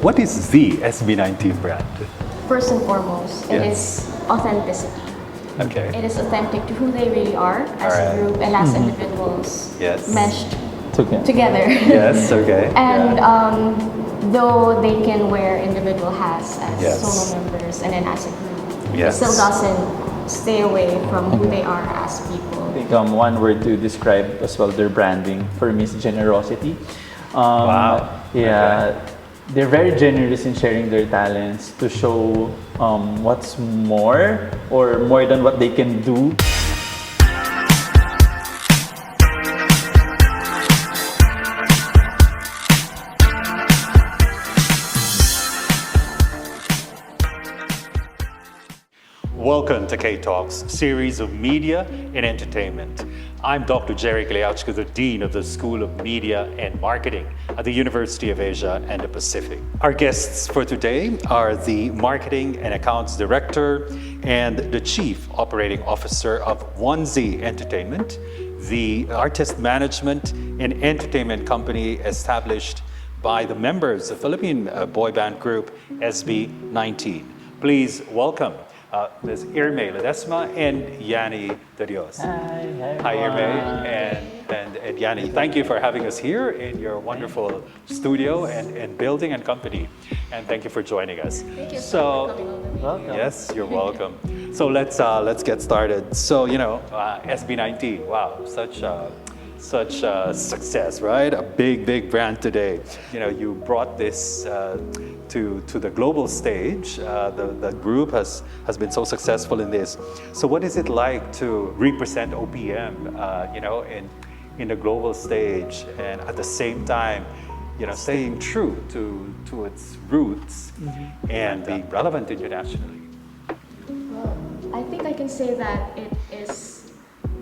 what is the SB19 brand? First and foremost, it is authenticity. Okay. It is authentic to who they really are as a group and as individuals meshed together. Yes, okay. And though they can wear individual hats as solo members and then as a group, it still doesn't stay away from who they are as people. I think one word to describe as well their branding for me is generosity. Wow. Yeah. Okay. They're very generous in sharing their talents to show what's more or more than what they can do. Welcome to K-Talks, series of media and entertainment. I'm Dr. Jerry Gliauchka, the Dean of the School of Media and Marketing at the University of Asia and the Pacific. Our guests for today are the Marketing and Accounts Director and the Chief Operating Officer of 1Z Entertainment, the artist management and entertainment company established by the members of Philippine boy band group SB19. Please welcome Ms. Irmay Ledesma and Yani, the Dios. Hi Irmay and Yani. Thank you for having us here in your wonderful studio and building and company. And thank you for joining us. Thank you for coming over. Welcome. Yes, you're welcome. So let's get started. So SB19, wow, such a success, right? A big brand today. You brought this to the global stage. The group has been so successful in this. So what is it like to represent OPM, in the global stage, and at the same time, staying true to its roots and being relevant internationally? Well, I think I can say that it is.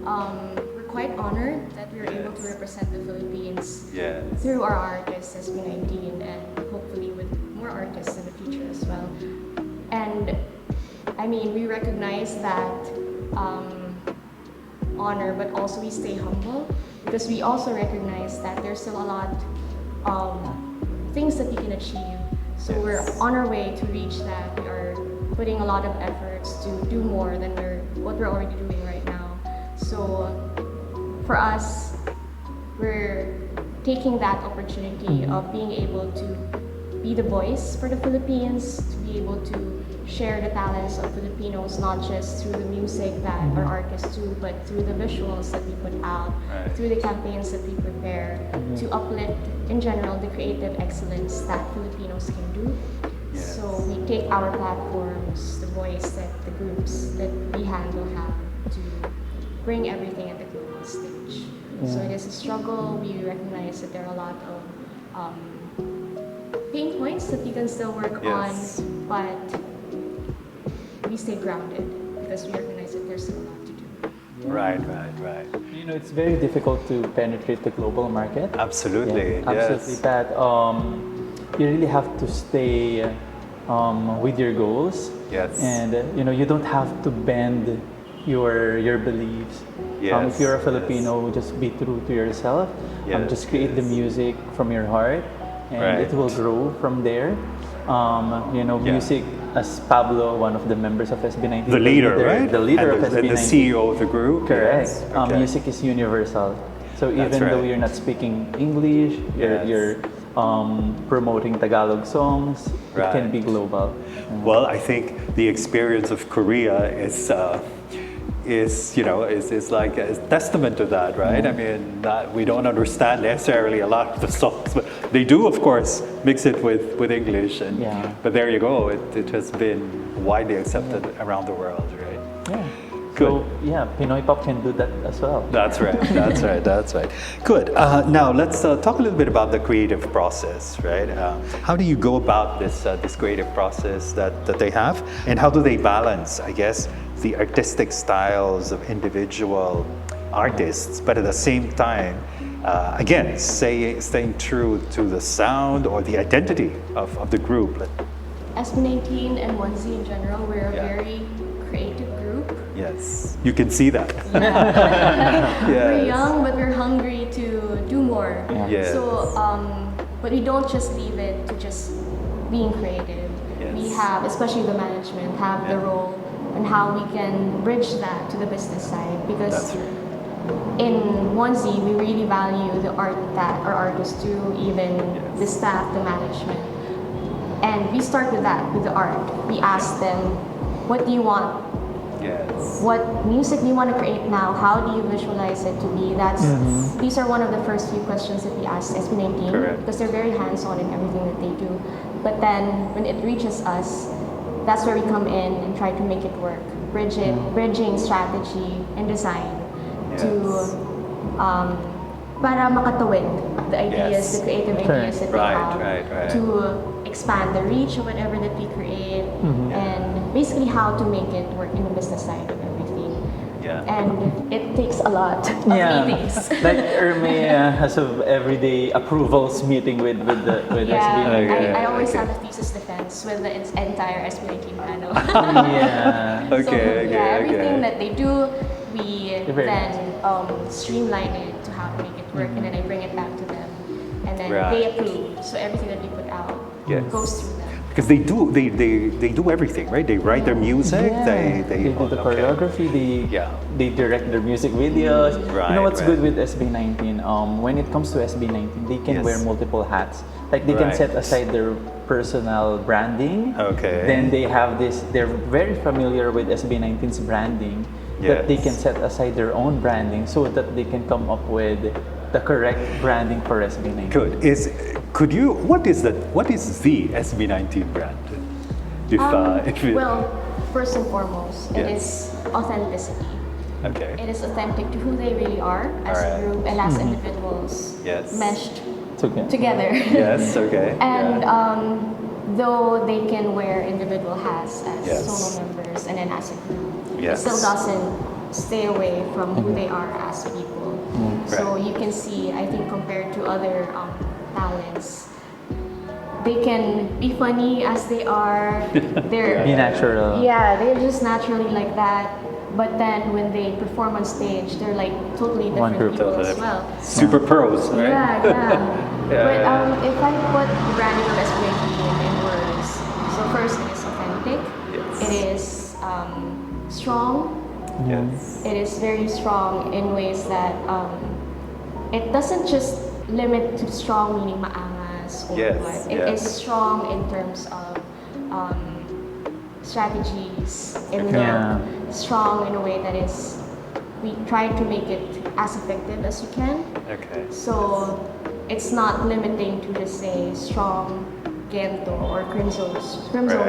We're quite honored that we were able to represent the Philippines through our artists SB19 and hopefully with more artists in the future as well. And I mean, we recognize that honor, but also we stay humble because we also recognize that there's still a lot of things that we can achieve. So we're on our way to reach that. We are putting a lot of efforts to do more than what we're already doing right now. So for us, we're taking that opportunity of being able to be the voice for the Philippines, to be able to share the talents of Filipinos, not just through the music that our artists do, but through the visuals that we put out, through the campaigns that we prepare, to uplift, in general, the creative excellence that Filipinos can do. So we take our platforms, the voice that the groups that we handle have to bring everything at the global stage. So it is a struggle. We recognize that there are a lot of pain points that we can still work on, but we stay grounded because we recognize that there's still a lot to do. Right. It's very difficult to penetrate the global market. Absolutely, absolutely. That you really have to stay with your goals. Yes. And you don't have to bend your beliefs. If you're a Filipino, just be true to yourself. Just create the music from your heart, and it will grow from there. Music, as Pablo, one of the members of SB19, the leader, right? The leader of SB19, the CEO of the group. Correct. Yes. Okay. Music is universal. So even though you're not speaking English, you're promoting Tagalog songs, it can be global. Well, I think the experience of Korea is like a testament to that, right? I mean, we don't understand necessarily a lot of the songs, but they do, of course, mix it with English. But there you go. It has been widely accepted around the world, right? Yeah. Good. So Pinoy pop can do that as well. That's right. Good. Now let's talk a little bit about the creative process, right? How do you go about this creative process that they have, and how do they balance, I guess, the artistic styles of individual artists, but at the same time, again, staying true to the sound or the identity of the group? SB19 and 1Z in general, we're a very creative group. Yes, you can see that. We're young, but we're hungry to do more. Yes. So, but we don't just leave it to just being creative. Yes. We have, especially the management, have the role on how we can bridge that to the business side, because That's right. in 1Z, we really value the art that our artists do, even the staff, the management. And we start with that, with the art. We ask them, what do you want? Yes. What music do you want to create now? How do you visualize it to be? These are one of the first few questions that we ask SB19, because they're very hands-on in everything that they do. But then when it reaches us, that's where we come in and try to make it work. Bridging strategy and design to para makatawid the ideas, the creative ideas that we have, to expand the reach of whatever that we create, and basically how to make it work in the business side of everything. And it takes a lot of meetings. Like Irmay has of everyday approvals meeting with SB19. I always have a thesis defense with the entire SB19 panel. Everything that they do, we then streamline it to how to make it work, and then I bring it back to them, and then they approve. So everything that we put out goes through them. Because they do everything, right? They write their music, they do the choreography, they direct their music videos. You know what's good with SB19? When it comes to SB19, they can wear multiple hats. Like they can set aside their personal branding. Then they have this, they're very familiar with SB19's branding, that they can set aside their own branding so that they can come up with the correct branding for SB19. Good. What is the SB19 brand? Well, first and foremost, it is authenticity. It is authentic to who they really are as a group and as individuals meshed together. And though they can wear individual hats as solo members and then as a group, it still doesn't stay away from who they are as people. So you can see, I think, compared to other talents, they can be funny as they are. They're be natural. Yeah, they're just naturally like that. But then when they perform on stage, they're like totally different people as well. Super pros, right? But if I put the branding of SB19 in words, so first it is authentic. It is strong. It is very strong in ways that it doesn't just limit to strong meaning maangas or what. It is strong in terms of strategies, strong in a way that is, we try to make it as effective as you can. So it's not limiting to just say strong Gento or Crimson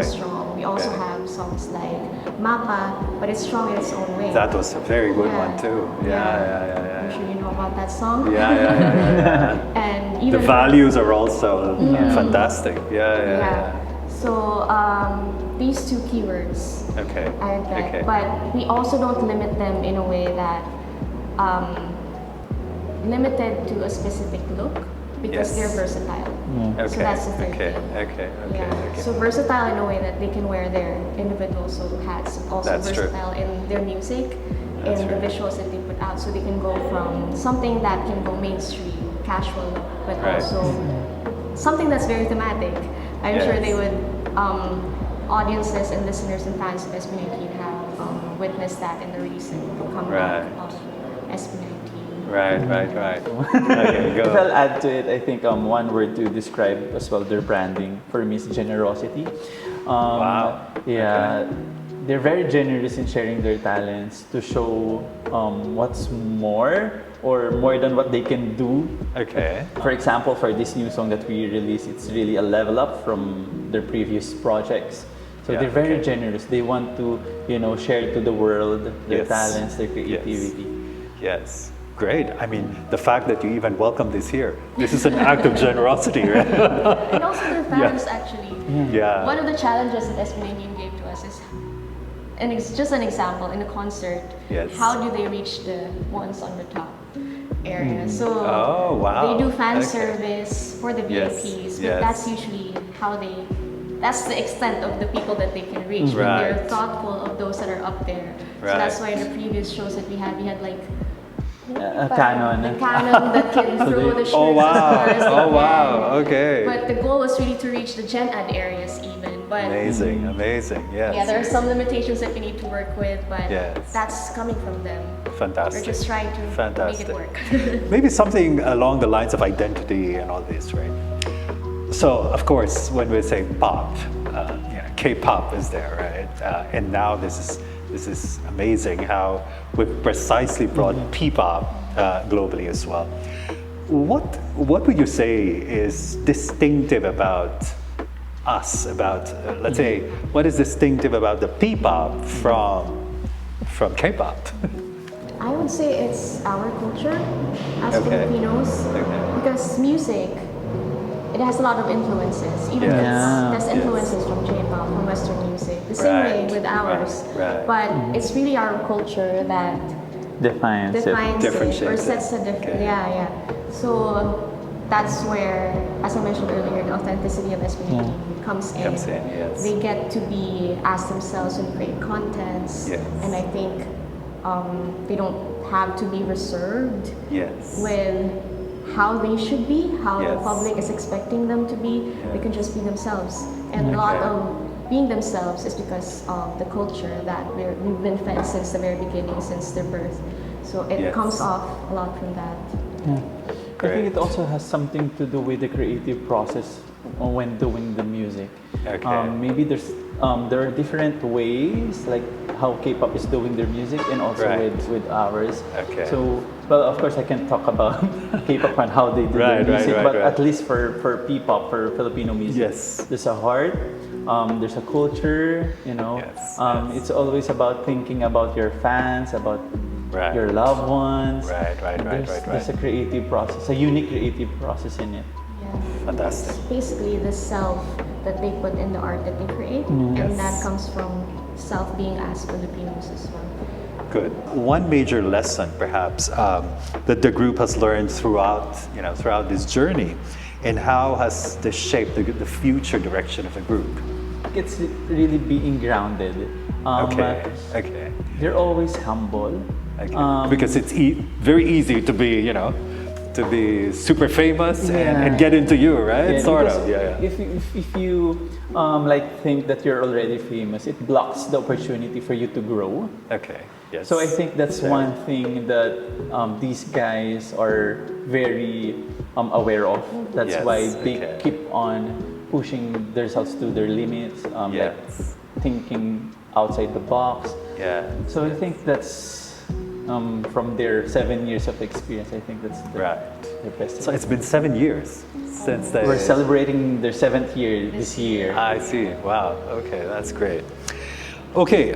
Strong. We also have songs like Mapa, but it's strong in its own way. That was a very good one too. I'm sure you know about that song. And even the values are also fantastic. So these two keywords are that, but we also don't limit them in a way that limited to a specific look, because they're versatile. So that's the third thing. So versatile in a way that they can wear their individual solo hats, and also versatile in their music, in the visuals that they put out. So they can go from something that can go mainstream, casual, but also something that's very thematic. I'm sure they would, audiences and listeners and fans of SB19 have witnessed that in the recent comeback of SB19. If I'll add to it, I think one word to describe as well their branding for me is generosity. They're very generous in sharing their talents to show what's more or more than what they can do. For example, for this new song that we released, it's really a level up from their previous projects. So they're very generous. They want to, share to the world their talents, their creativity. Great. I mean, the fact that you even welcome this here, this is an act of generosity, right? And also their fans, actually. One of the challenges that SB19 gave to us is, and it's just an example, in a concert, how do they reach the ones on the top area? So they do fan service for the VIPs, but that's usually how that's the extent of the people that they can reach. But they're thoughtful of those that are up there. So that's why in the previous shows that we had like a But canon. The canon that can throw the shirts. Oh wow! as far as they Oh can. wow! Okay. But the goal was really to reach the Gen Ed areas even. But Amazing, amazing. Yes. yeah, there are some limitations that we need to work with, but Yes. that's coming from them. Fantastic. We're just trying to Fantastic. make it work. Maybe something along the lines of identity and all this, right? So, of course, when we say pop, K-pop is there, right? And now this is amazing how we've precisely brought P-pop globally as well. What would you say is distinctive about us? About let's say, what is distinctive about the P-pop from K-pop? I would say it's our culture as Okay. Filipinos, Okay. because music, it has a lot of influences. Even Yes. there's Yes. influences from J-pop, from Western music. The same way Right, with ours. right. But it's really our culture that Defines it. defines it or Differentiates it. sets a different. Okay. Yeah. So that's where, as I mentioned earlier, the authenticity of SB19 comes in. Comes in, yes. They get to be as themselves and create contents. Yes. And I think they don't have to be reserved Yes. with how they should be, how the Yes. public is expecting them to be. They can just be themselves. And a lot Okay. of being themselves is because of the culture that we've been fed since the very beginning, since their birth. So it Yes. comes off a lot from that. I think it also has something to do with the creative process when doing the music. Okay. Maybe there are different ways, like how K-pop is doing their music, and also Right. with ours. Okay. So, well, of course, I can talk about K-pop and how they do Right, their music, right, but right. at least for P-pop, for Filipino music, Yes. there's a heart, there's a culture. Yes, yes. It's always about thinking about your fans, about Right. your loved ones. Right. There's a creative process, a unique creative process in it. Yeah. Fantastic. It's basically the self that they put in the art that they create, and Yes. that comes from self being as Filipinos as well. Good. One major lesson, perhaps, that the group has learned throughout this journey, and how has this shaped the future direction of the group? It's really being grounded. Okay. They're always humble. Okay. Because it's very easy to be, to be super famous and get into you, right? Sort because of. Yeah. If you think that you're already famous, it blocks the opportunity for you to grow. Okay. Yes. So I think that's one thing that these guys are very aware of. That's Yes, why they okay. keep on pushing themselves to their limits, Yes. thinking outside the box. Yeah. So I think that's from their 7 years of experience. I think that's the best. So it's been 7 years since they. We're celebrating their 7th year this year. I see. Wow. Okay, that's great. Okay,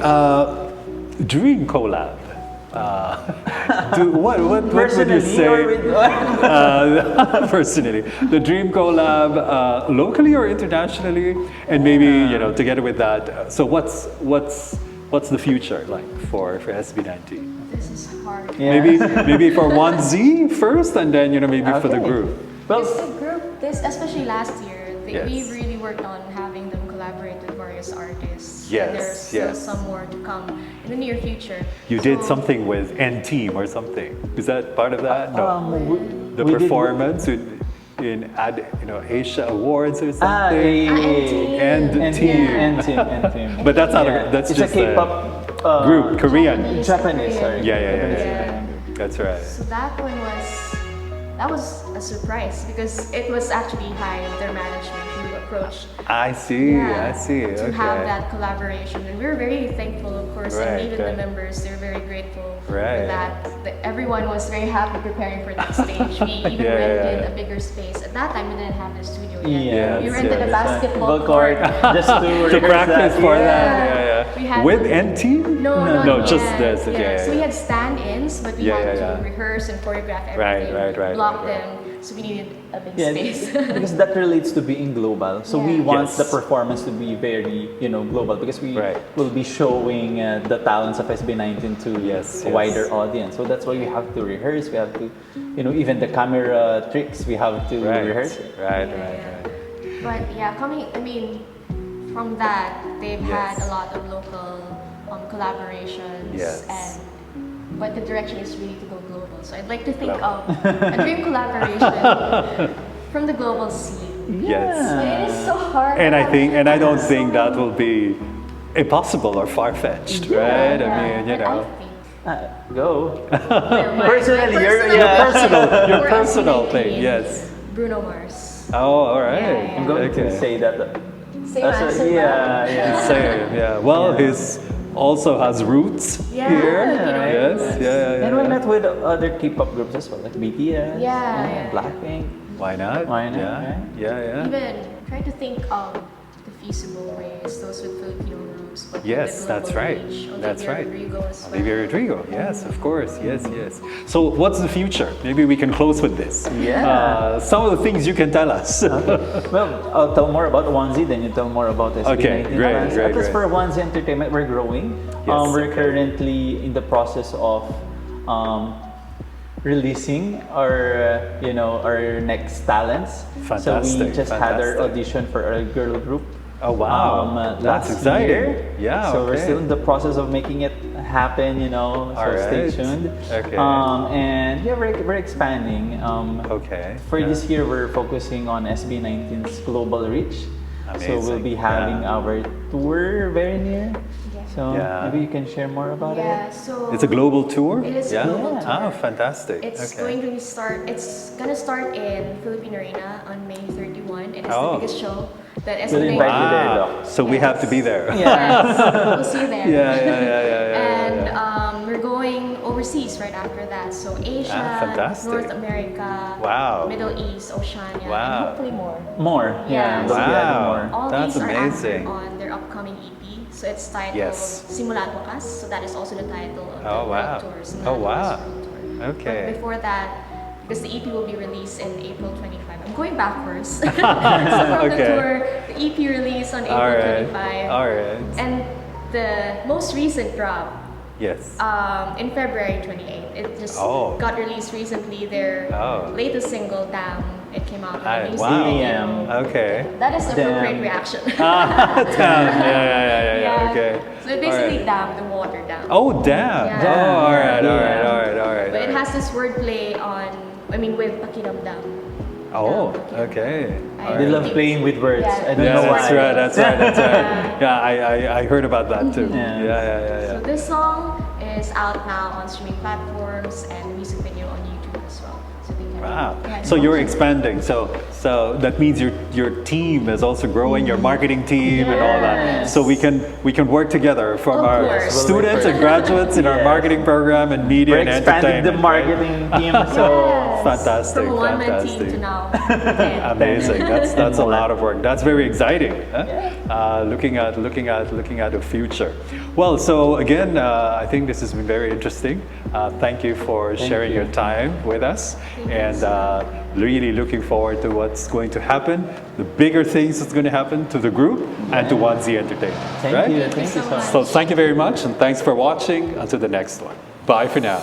dream collab. What would you Personally, say? or with Personally, the dream collab, locally or internationally, and maybe together with that. So what's the future like for SB19? This is hard. Yeah. Maybe for 1Z first, and then maybe for the Okay. group. Well, This group, especially last year, Yes. we really worked on having them collaborate with various artists. Yes, And there's still yes. some more to come in the near future. You did So, something with N-Team or something. Is that part of that? No. The we did- performance in Asia Awards or something. And N-Team. But that's not that's it's just a K-pop group, Korean. Japanese, sorry. Yeah. That's right. So that was a surprise because it was actually High, their management, who approached I see. to have Okay. that collaboration, and we're very thankful, of course, Right, and even right. the members, they're very grateful Right. for that. Everyone was very happy preparing for that stage. We even Yeah, rented yeah. a bigger space. At that time, we didn't have the studio yet. Yeah, we Yes, rented a yes. basketball court just to To rehearse practice that. for Yeah. that. We had With to- N-Team? No, No, not just yet. this. Yeah. Okay. So we had stand-ins, but we Yeah, had yeah, to yeah. rehearse and choreograph Right, everything, right, block right. them. So we needed a big Yeah, space. because that relates to being global. So we Yeah. want Yes. the performance to be very, global because we Right. will be showing the talents of SB19 to Yes, a yes. wider audience. So that's why we have to rehearse. We have to, even the camera tricks, we have to rehearse it. Right. But yeah, from that, they've Yes. had a lot of local collaborations, Yes. and but the direction is really to go global. So I'd like to think of a dream collaboration from the global scene. Yes. It is so hard. And I don't think that will be impossible or far-fetched, right? I mean, you But know. I think Go. personally, Your personal thing, yes. Bruno Mars. Oh, all right. Yeah. I'm going to say that. Same answer. Yeah. Same, yeah. Well, his also has roots Yeah. here. Right. Yes, yeah. And why not with other K-pop groups as well, like BTS, Yeah. Blackpink? Why not? Why not, Yeah, right? yeah. Even try to think of the feasible ways, those with Filipino roots, but with Yes, the that's global right. reach. That's Olivia right. Rodrigo as well. Olivia Rodrigo, yes, of course, yes. So what's the future? Maybe we can close with this. Yeah. Some of the things you can tell us. Well, I'll tell more about Onesie, then you tell more about SB19. Okay, great, plans. great, At least great. for Onesie Entertainment, we're growing. Yes, We're okay. currently in the process of releasing our, our next talents. So we Fantastic, just had our fantastic. audition for our girl group. Oh, wow. That's last exciting. year. Yeah, So we're okay. still in the process of making it happen, so All stay right. tuned. Okay. And yeah, we're expanding. Okay. For this year, we're focusing on SB19's global reach. So we'll be Amazing. having Yeah. our tour very near. So Yeah. maybe you can share more about Yeah, it. so It's a global tour? It is yeah? a global tour. Ah, fantastic. It's okay. going to start. It's gonna start in Philippine Arena on May 31. It is Oh. the biggest show that We'll SB19. invite you there, Doc. So we have to be there. Yes, we'll see you there. Yeah. And we're going overseas right after that. So Asia, fantastic. North America, Wow. Middle East, Oceania, Wow. and hopefully more. More. Yeah. We'll be adding Wow. more. All That's these are amazing. active on their upcoming EP. So it's titled Yes. Simula't Wakas. So that is also the title of the Oh, wow. world tour. Oh, wow. World Tour. Okay. But before that, because the EP will be released in April 25. I'm going backwards. So from the Okay. tour, the EP release on April All right. 25. All right. And the most recent drop Yes. in February 28th. It just Oh. got released recently. Their Oh. latest single, Damn, it came out. Hi, Music wow. video. Okay. That is the appropriate Damn. reaction. Yeah. Okay. So it basically All right. Damn, the water down. Oh, damn. Yeah. Oh, all right. But it has this wordplay with Pakiramdam. Oh, Damn, okay. I They really love think- playing with words. Yeah. I don't Yeah, know that's why. right. That's right. Yeah, I heard about that too. Yeah. Yeah. So this song is out now on streaming platforms and the music video on YouTube as well. So they can, Wow. yeah, So you're expanding. So that means your team is also growing, your marketing team and all that. Yes. So we can work together from Of our course. students and graduates in our Yes. marketing program and media We're and expanding the entertainment. marketing team. So Yes. Fantastic, From a one-man team fantastic. to now 10. Amazing. That's a lot of work. That's very exciting. Huh? Yeah. Looking at the future. Well, so again, I think this has been very interesting. Thank you for sharing you. your time with us, and really looking forward to what's going to happen, the bigger things that's going to happen to the group and to Onesie Entertainment. thank right? you. Thank you so much. So thank you very much, and thanks for watching. Until the next one. Bye for now.